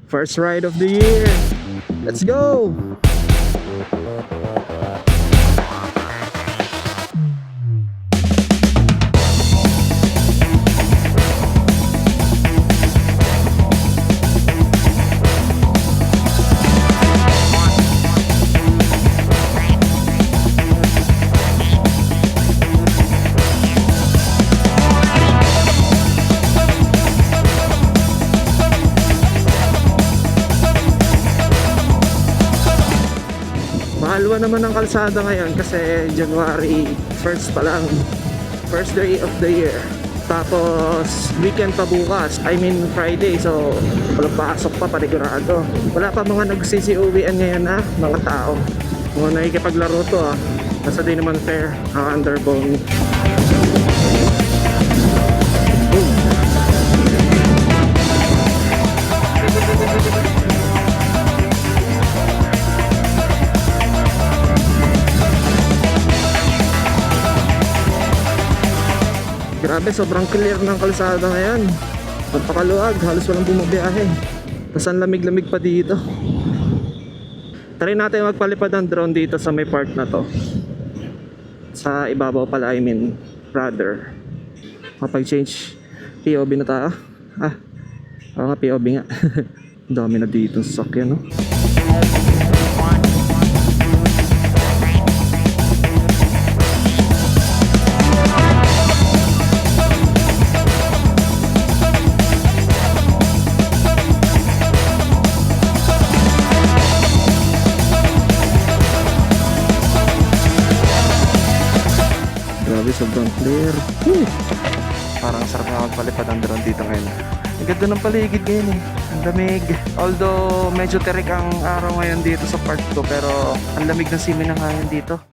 First ride of the year. Let's go! Mahalwa naman ang kalsada ngayon kasi January 1st pa lang. First day of the year. Tapos weekend pa bukas, I mean Friday, so walang pasok pa, panigurado. Wala pa mga nagsisi-uwian ngayon na mga tao. Mga nakikipaglaro to nasa din naman fair, underbone. Grabe, sobrang clear ng kalsada ngayon. Magpakaluag, halos walang bumabiyahe. Tapos ang lamig-lamig pa dito. Try natin magpalipad ng drone dito sa may part na to. Sa ibabaw pala, I mean, rather. Kapag-change POV na tayo. Oo nga, POV nga. Dami na dito sa sakyan, no? Grabe, sobrang clear. Parang sarap na magpalipad ang drone dito ngayon. Ang ganda ng paligid ngayon Ang lamig. Although medyo terik ang araw ngayon dito sa part ko, pero ang lamig ng simin ng hangin dito.